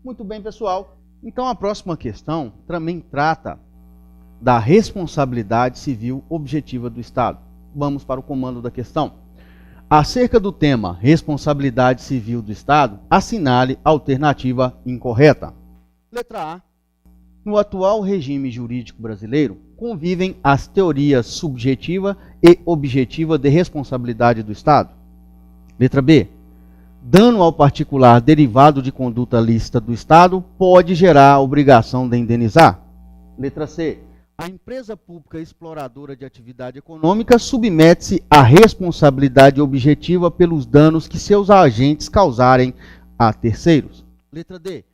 Muito bem, pessoal. Então, a próxima questão também trata da responsabilidade civil objetiva do Estado. Vamos para o comando da questão. Acerca do tema responsabilidade civil do Estado, assinale a alternativa incorreta. Letra A. No atual regime jurídico brasileiro, convivem as teorias subjetiva e objetiva de responsabilidade do Estado. Letra B. Dano ao particular derivado de conduta lícita do Estado pode gerar a obrigação de indenizar. Letra C. A empresa pública exploradora de atividade econômica submete-se à responsabilidade objetiva pelos danos que seus agentes causarem a terceiros. Letra D.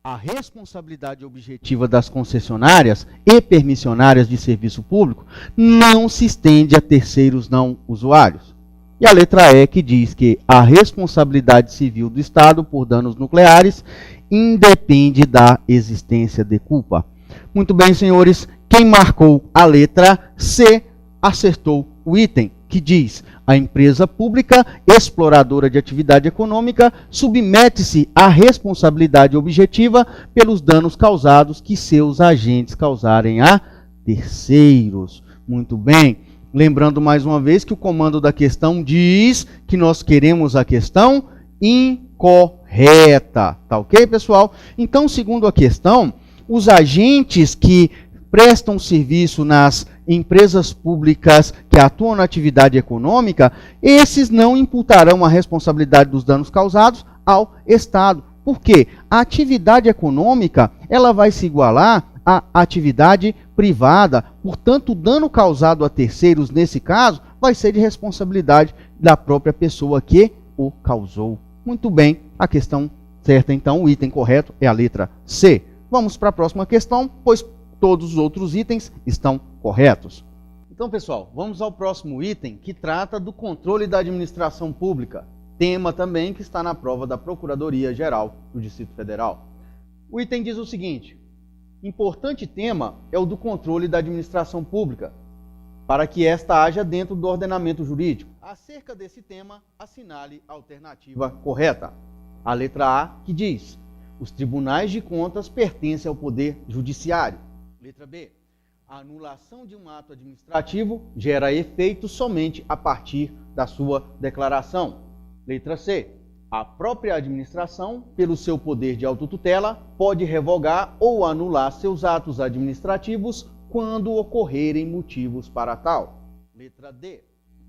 A responsabilidade objetiva das concessionárias e permissionárias de serviço público não se estende a terceiros não usuários. E a letra E, que diz que a responsabilidade civil do Estado por danos nucleares independe da existência de culpa. Muito bem, senhores, quem marcou a letra C acertou o item, que diz: a empresa pública exploradora de atividade econômica submete-se à responsabilidade objetiva pelos danos causados que seus agentes causarem a terceiros. Muito bem. Lembrando mais uma vez que o comando da questão diz que nós queremos a questão incorreta. Tá ok, pessoal? Então, segundo a questão, os agentes que prestam serviço nas empresas públicas que atuam na atividade econômica, esses não imputarão a responsabilidade dos danos causados ao Estado. Por quê? A atividade econômica ela vai se igualar à atividade privada. Portanto, o dano causado a terceiros, nesse caso, vai ser de responsabilidade da própria pessoa que o causou. Muito bem, a questão certa, então, o item correto é a letra C. Vamos para a próxima questão, pois todos os outros itens estão corretos. Então, pessoal, vamos ao próximo item, que trata do controle da administração pública. Tema também que está na prova da Procuradoria-Geral do Distrito Federal. O item diz o seguinte: importante tema é o do controle da administração pública, para que esta haja dentro do ordenamento jurídico. Acerca desse tema, assinale a alternativa correta. A letra A, que diz: os tribunais de contas pertencem ao Poder Judiciário. Letra B. A anulação de um ato administrativo gera efeito somente a partir da sua declaração. Letra C. A própria administração, pelo seu poder de autotutela, pode revogar ou anular seus atos administrativos quando ocorrerem motivos para tal. Letra D.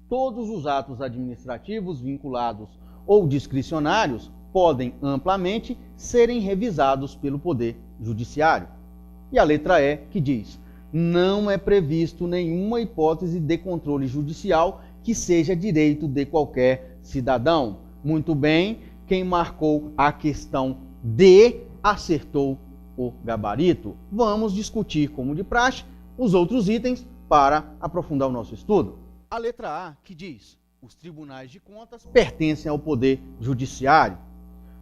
Todos os atos administrativos vinculados ou discricionários podem amplamente serem revisados pelo Poder Judiciário. E a letra E, que diz: não é previsto nenhuma hipótese de controle judicial que seja direito de qualquer cidadão. Muito bem, quem marcou a questão D acertou o gabarito. Vamos discutir, como de praxe, os outros itens para aprofundar o nosso estudo. A letra A, que diz: os tribunais de contas pertencem ao Poder Judiciário.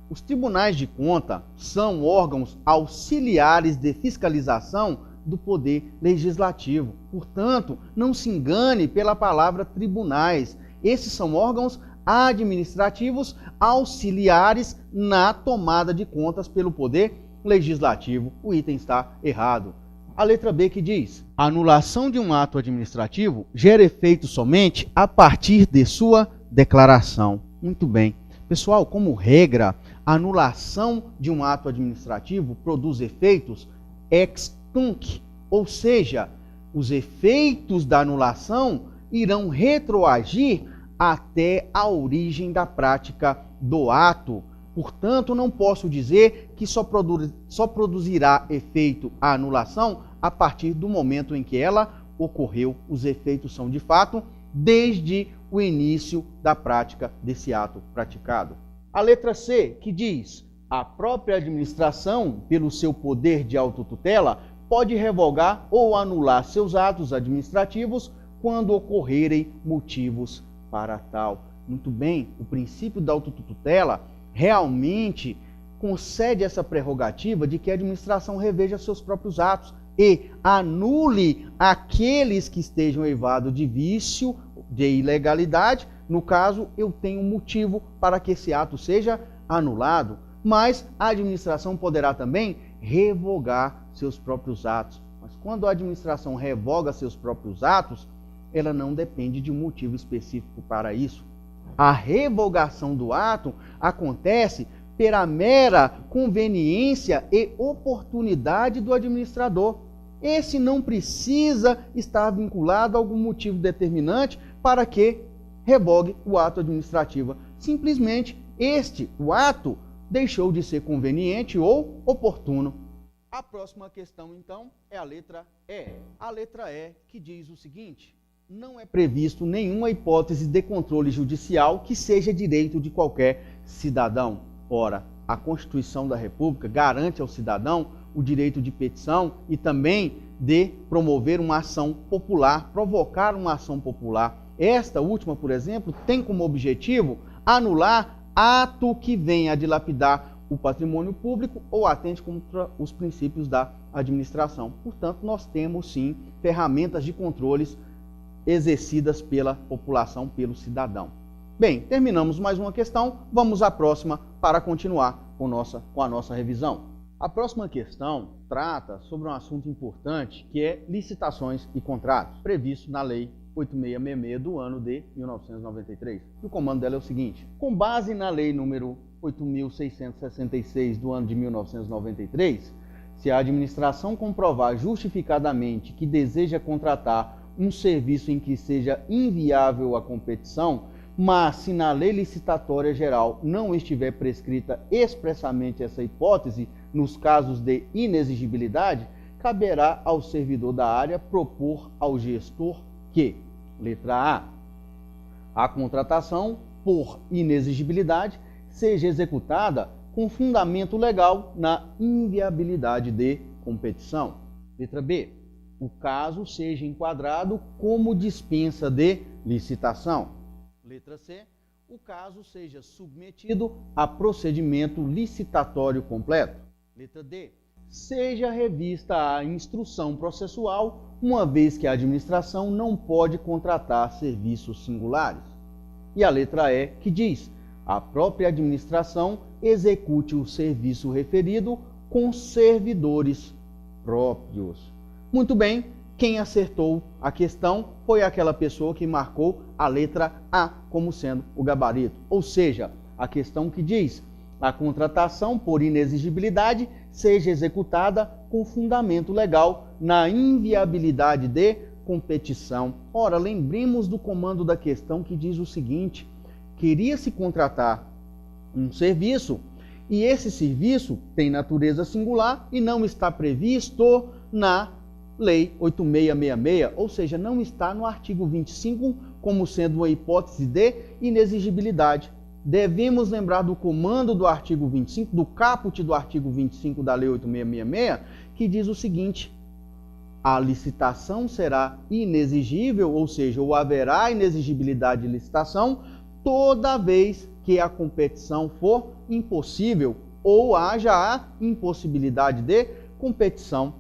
Os tribunais de conta são órgãos auxiliares de fiscalização do Poder Legislativo. Portanto, não se engane pela palavra tribunais. Esses são órgãos administrativos auxiliares na tomada de contas pelo Poder Legislativo. O item está errado. A letra B, que diz: a anulação de um ato administrativo gera efeito somente a partir de sua declaração. Muito bem. Pessoal, como regra, a anulação de um ato administrativo produz efeitos ex tunc, ou seja, os efeitos da anulação irão retroagir até a origem da prática do ato. Portanto, não posso dizer que só produzirá efeito a anulação a partir do momento em que ela ocorreu. Os efeitos são, de fato, desde o início da prática desse ato praticado. A letra C, que diz: a própria administração, pelo seu poder de autotutela, pode revogar ou anular seus atos administrativos quando ocorrerem motivos para tal. Muito bem, o princípio da autotutela realmente concede essa prerrogativa de que a administração reveja seus próprios atos e anule aqueles que estejam eivados de vício, de ilegalidade. No caso, eu tenho motivo para que esse ato seja anulado. mas a administração poderá também revogar seus próprios atos. Mas quando a administração revoga seus próprios atos, ela não depende de um motivo específico para isso. A revogação do ato acontece pela mera conveniência e oportunidade do administrador. Esse não precisa estar vinculado a algum motivo determinante para que revogue o ato administrativo. Simplesmente o ato deixou de ser conveniente ou oportuno. A próxima questão, então, é a letra E. A letra E que diz o seguinte: não é previsto nenhuma hipótese de controle judicial que seja direito de qualquer cidadão. Ora, a Constituição da República garante ao cidadão o direito de petição e também de promover uma ação popular, provocar uma ação popular. Esta última, por exemplo, tem como objetivo anular ato que venha a dilapidar o patrimônio público ou atente contra os princípios da administração. Portanto, nós temos sim ferramentas de controles exercidas pela população, pelo cidadão. Bem, terminamos mais uma questão, vamos à próxima para continuar com a nossa revisão. A próxima questão trata sobre um assunto importante que é licitações e contratos, previsto na Lei 8666 do ano de 1993. E o comando dela é o seguinte: com base na Lei número 8.666 do ano de 1993, se a administração comprovar justificadamente que deseja contratar um serviço em que seja inviável a competição, mas se na lei licitatória geral não estiver prescrita expressamente essa hipótese, nos casos de inexigibilidade, caberá ao servidor da área propor ao gestor que, letra A contratação por inexigibilidade seja executada com fundamento legal na inviabilidade de competição. Letra B, o caso seja enquadrado como dispensa de licitação. Letra C, o caso seja submetido a procedimento licitatório completo. Letra D, seja revista a instrução processual, uma vez que a administração não pode contratar serviços singulares. E a letra E, que diz: a própria administração execute o serviço referido com servidores próprios. Muito bem, quem acertou a questão foi aquela pessoa que marcou a letra A como sendo o gabarito. Ou seja, a questão que diz: a contratação por inexigibilidade seja executada com fundamento legal na inviabilidade de competição. Ora, lembremos do comando da questão que diz o seguinte: queria-se contratar um serviço e esse serviço tem natureza singular e não está previsto na Lei 8666, ou seja, não está no artigo 25 como sendo uma hipótese de inexigibilidade. Devemos lembrar do comando do artigo 25, do caput do artigo 25 da Lei 8666, que diz o seguinte: a licitação será inexigível, ou seja, ou haverá inexigibilidade de licitação, toda vez que a competição for impossível ou haja a impossibilidade de competição.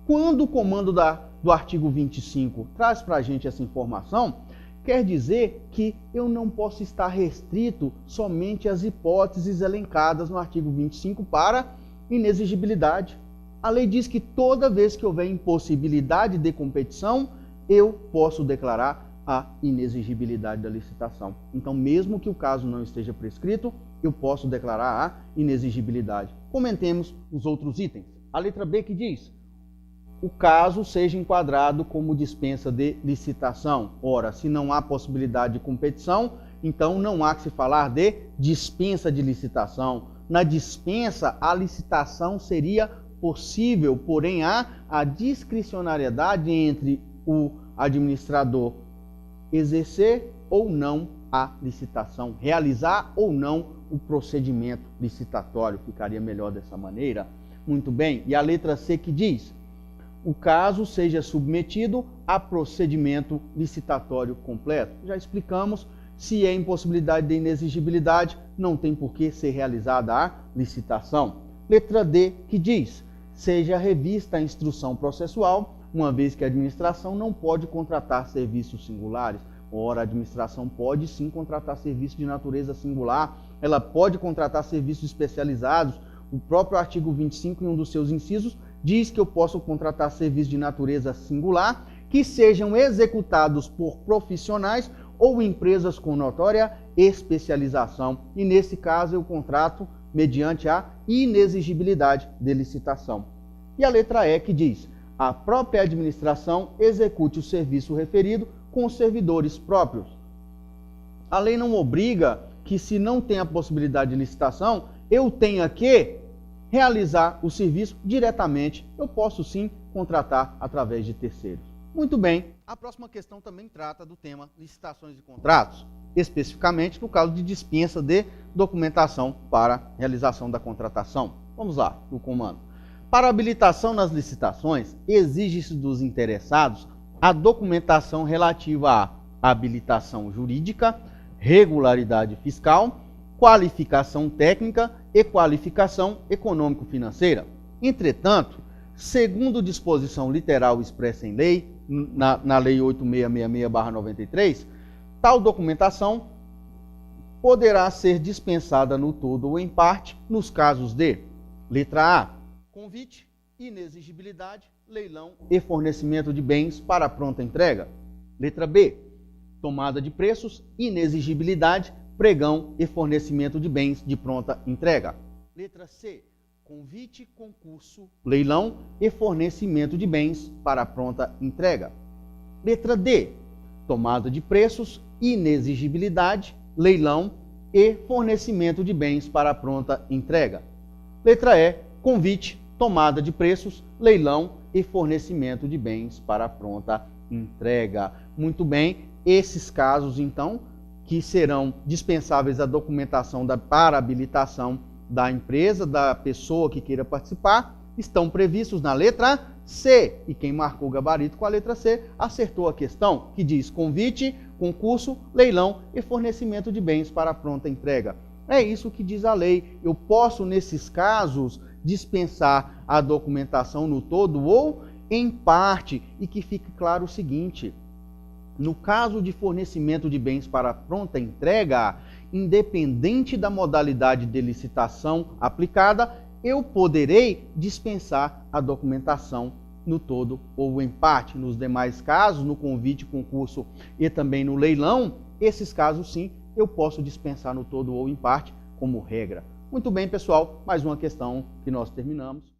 Quando o comando do artigo 25 traz para a gente essa informação, quer dizer que eu não posso estar restrito somente às hipóteses elencadas no artigo 25 para inexigibilidade. A lei diz que toda vez que houver impossibilidade de competição, eu posso declarar a inexigibilidade da licitação. Então, mesmo que o caso não esteja prescrito, eu posso declarar a inexigibilidade. Comentemos os outros itens. A letra B que diz: o caso seja enquadrado como dispensa de licitação. Ora, se não há possibilidade de competição, então não há que se falar de dispensa de licitação. Na dispensa, a licitação seria possível, porém há a discricionariedade entre o administrador exercer ou não a licitação, realizar ou não o procedimento licitatório. Ficaria melhor dessa maneira. Muito bem. E a letra C que diz: o caso seja submetido a procedimento licitatório completo. Já explicamos, se é impossibilidade de inexigibilidade, não tem por que ser realizada a licitação. Letra D, que diz: seja revista a instrução processual, uma vez que a administração não pode contratar serviços singulares. Ora, a administração pode sim contratar serviço de natureza singular, ela pode contratar serviços especializados. O próprio artigo 25, em um dos seus incisos, diz que eu posso contratar serviços de natureza singular que sejam executados por profissionais ou empresas com notória especialização. E nesse caso eu contrato mediante a inexigibilidade de licitação. E a letra E, que diz: a própria administração execute o serviço referido com os servidores próprios. A lei não obriga que, se não tem a possibilidade de licitação, eu tenha que realizar o serviço diretamente. Eu posso sim contratar através de terceiros. Muito bem, a próxima questão também trata do tema licitações e contratos, especificamente no caso de dispensa de documentação para realização da contratação. Vamos lá, no comando. Para habilitação nas licitações, exige-se dos interessados a documentação relativa à habilitação jurídica, regularidade fiscal, qualificação técnica e qualificação econômico-financeira. Entretanto, segundo disposição literal expressa em lei, na Lei 8666/93, tal documentação poderá ser dispensada no todo ou em parte nos casos de: letra A, convite, inexigibilidade, leilão e fornecimento de bens para pronta entrega. Letra B, tomada de preços, inexigibilidade, pregão e fornecimento de bens de pronta entrega. Letra C, convite, concurso, leilão e fornecimento de bens para pronta entrega. Letra D, tomada de preços, inexigibilidade, leilão e fornecimento de bens para pronta entrega. Letra E, convite, tomada de preços, leilão e fornecimento de bens para pronta entrega. Muito bem, esses casos, então, que serão dispensáveis a documentação para habilitação da empresa, da pessoa que queira participar, estão previstos na letra C. E quem marcou o gabarito com a letra C acertou a questão, que diz convite, concurso, leilão e fornecimento de bens para pronta entrega. É isso que diz a lei. Eu posso, nesses casos, dispensar a documentação no todo ou em parte. E que fique claro o seguinte: no caso de fornecimento de bens para pronta entrega, independente da modalidade de licitação aplicada, eu poderei dispensar a documentação no todo ou em parte. Nos demais casos, no convite, concurso e também no leilão, esses casos sim, eu posso dispensar no todo ou em parte como regra. Muito bem, pessoal, mais uma questão que nós terminamos.